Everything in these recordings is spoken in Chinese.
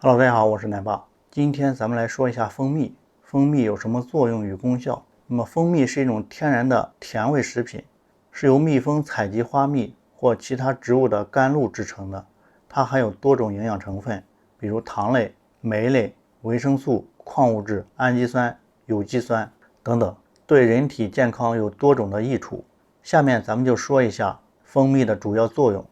Hello，大家好，我是奶爸。今天咱们来说一下蜂蜜。蜂蜜有什么作用与功效？那么，蜂蜜是一种天然的甜味食品，是由蜜蜂采集花蜜或其他植物的甘露制成的。它含有多种营养成分，比如糖类、酶类、维生素、矿物质、氨基酸、有机酸等等，对人体健康有多种的益处。下面咱们就说一下蜂蜜的主要作用。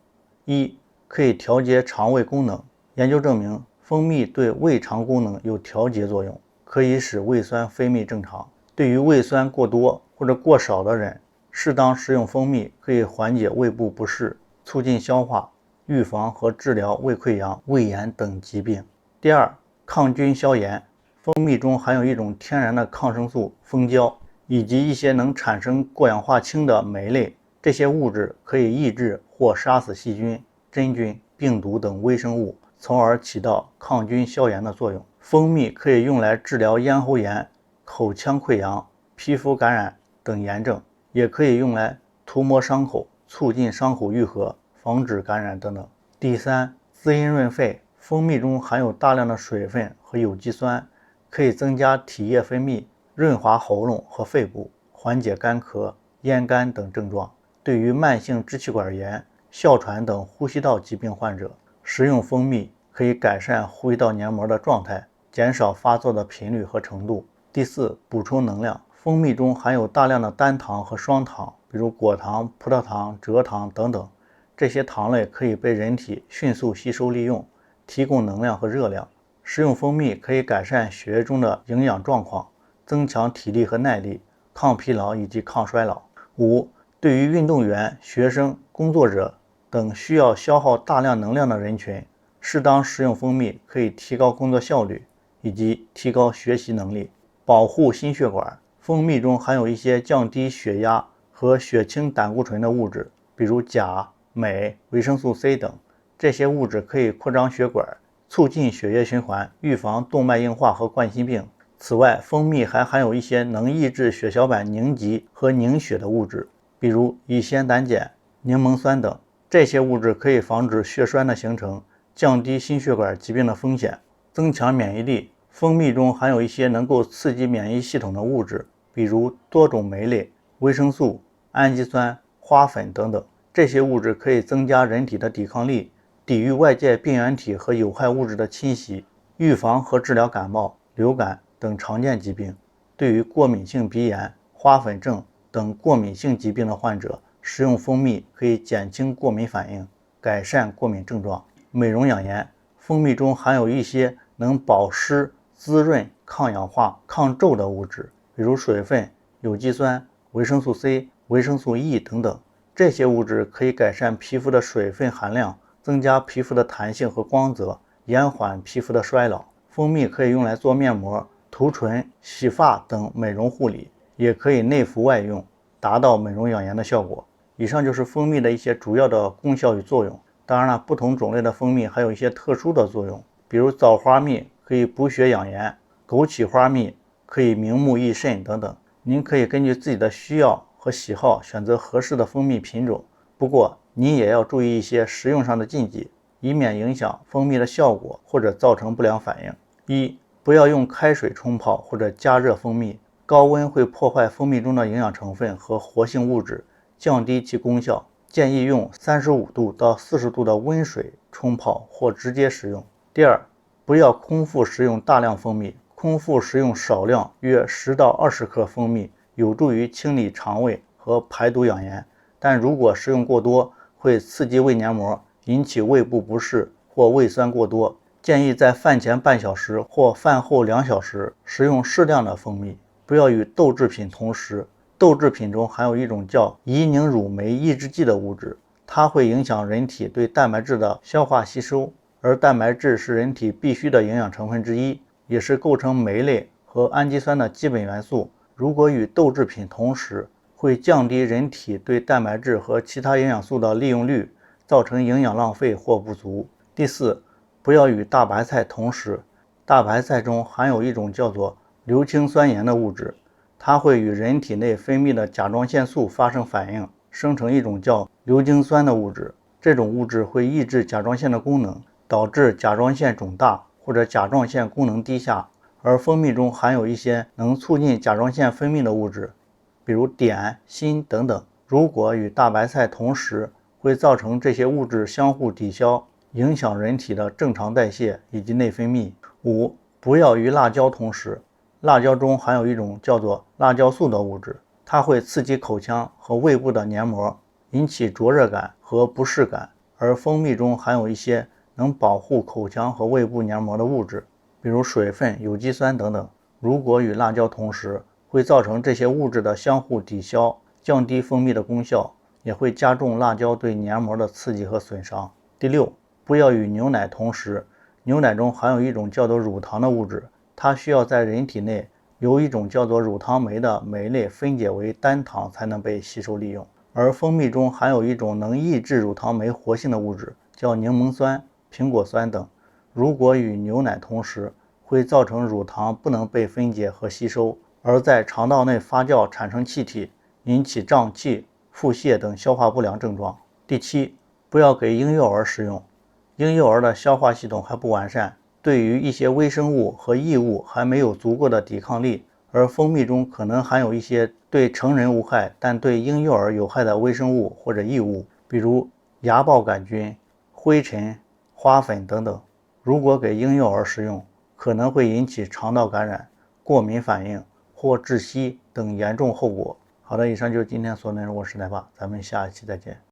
一、可以调节肠胃功能。研究证明，蜂蜜对胃肠功能有调节作用，可以使胃酸分泌正常。对于胃酸过多或者过少的人，适当食用蜂蜜可以缓解胃部不适，促进消化，预防和治疗胃溃疡、胃炎等疾病。第二，抗菌消炎。蜂蜜中含有一种天然的抗生素蜂胶，以及一些能产生过氧化氢的酶类，这些物质可以抑制或杀死细菌、真菌、病毒等微生物，从而起到抗菌消炎的作用。蜂蜜可以用来治疗咽喉炎、口腔溃疡、皮肤感染等炎症，也可以用来涂抹伤口，促进伤口愈合，防止感染等等。第三，滋阴润肺。蜂蜜中含有大量的水分和有机酸，可以增加体液分泌，润滑喉咙和肺部，缓解干咳、咽干等症状。对于慢性支气管炎、哮喘等呼吸道疾病患者，食用蜂蜜可以改善呼吸道黏膜的状态，减少发作的频率和程度。第四，补充能量。蜂蜜中含有大量的单糖和双糖，比如果糖、葡萄糖、蔗糖等等，这些糖类可以被人体迅速吸收利用，提供能量和热量。食用蜂蜜可以改善血液中的营养状况，增强体力和耐力，抗疲劳以及抗衰老。五、对于运动员、学生、工作者等需要消耗大量能量的人群，适当食用蜂蜜可以提高工作效率以及提高学习能力。保护心血管。蜂蜜中含有一些降低血压和血清胆固醇的物质，比如钾、镁、维生素 C 等，这些物质可以扩张血管，促进血液循环，预防动脉硬化和冠心病。此外，蜂蜜还含有一些能抑制血小板凝集和凝血的物质，比如乙酰胆碱、柠檬酸等，这些物质可以防止血栓的形成，降低心血管疾病的风险，增强免疫力。蜂蜜中含有一些能够刺激免疫系统的物质，比如多种酶类、维生素、氨基酸、花粉等等，这些物质可以增加人体的抵抗力，抵御外界病原体和有害物质的侵袭，预防和治疗感冒、流感等常见疾病。对于过敏性鼻炎、花粉症等过敏性疾病的患者，食用蜂蜜可以减轻过敏反应，改善过敏症状。美容养颜。蜂蜜中含有一些能保湿、滋润、抗氧化、抗皱的物质，比如水分、有机酸、维生素 C、维生素 E 等等。这些物质可以改善皮肤的水分含量，增加皮肤的弹性和光泽，延缓皮肤的衰老。蜂蜜可以用来做面膜、涂唇、洗发等美容护理，也可以内服外用，达到美容养颜的效果。以上就是蜂蜜的一些主要的功效与作用。当然了，不同种类的蜂蜜还有一些特殊的作用，比如枣花蜜可以补血养颜，枸杞花蜜可以明目益肾等等。您可以根据自己的需要和喜好选择合适的蜂蜜品种，不过您也要注意一些食用上的禁忌，以免影响蜂蜜的效果或者造成不良反应。一、不要用开水冲泡或者加热蜂蜜，高温会破坏蜂蜜中的营养成分和活性物质，降低其功效。建议用35度到40度的温水冲泡或直接食用。第二，不要空腹食用大量蜂蜜，空腹食用少量约10到20克蜂蜜，有助于清理肠胃和排毒养颜，但如果食用过多，会刺激胃黏膜，引起胃部不适或胃酸过多。建议在饭前半小时或饭后2小时食用适量的蜂蜜，不要与豆制品同食。豆制品中含有一种叫乙凝乳酶抑制剂的物质，它会影响人体对蛋白质的消化吸收，而蛋白质是人体必需的营养成分之一，也是构成酶类和氨基酸的基本元素。如果与豆制品同食，会降低人体对蛋白质和其他营养素的利用率，造成营养浪费或不足。第四，不要与大白菜同食。大白菜中含有一种叫做硫氰酸盐的物质，它会与人体内分泌的甲状腺素发生反应，生成一种叫硫氰酸的物质。这种物质会抑制甲状腺的功能，导致甲状腺肿大或者甲状腺功能低下，而蜂蜜中含有一些能促进甲状腺分泌的物质，比如碘、锌等等。如果与大白菜同食，会造成这些物质相互抵消，影响人体的正常代谢以及内分泌。5. 不要与辣椒同食。辣椒中含有一种叫做辣椒素的物质，它会刺激口腔和胃部的黏膜，引起灼热感和不适感。而蜂蜜中含有一些能保护口腔和胃部黏膜的物质，比如水分、有机酸等等。如果与辣椒同食，会造成这些物质的相互抵消，降低蜂蜜的功效，也会加重辣椒对黏膜的刺激和损伤。第6，不要与牛奶同食。牛奶中含有一种叫做乳糖的物质，它需要在人体内由一种叫做乳糖酶的酶类分解为单糖才能被吸收利用。而蜂蜜中含有一种能抑制乳糖酶活性的物质，叫柠檬酸、苹果酸等。如果与牛奶同食，会造成乳糖不能被分解和吸收，而在肠道内发酵产生气体，引起胀气、腹泻等消化不良症状。第7，不要给婴幼儿食用。婴幼儿的消化系统还不完善，对于一些微生物和异物还没有足够的抵抗力，而蜂蜜中可能含有一些对成人无害但对婴幼儿有害的微生物或者异物，比如芽孢杆菌、灰尘、花粉等等。如果给婴幼儿食用，可能会引起肠道感染、过敏反应或窒息等严重后果。好的，以上就是今天所有内容，我是奶爸，咱们下一期再见。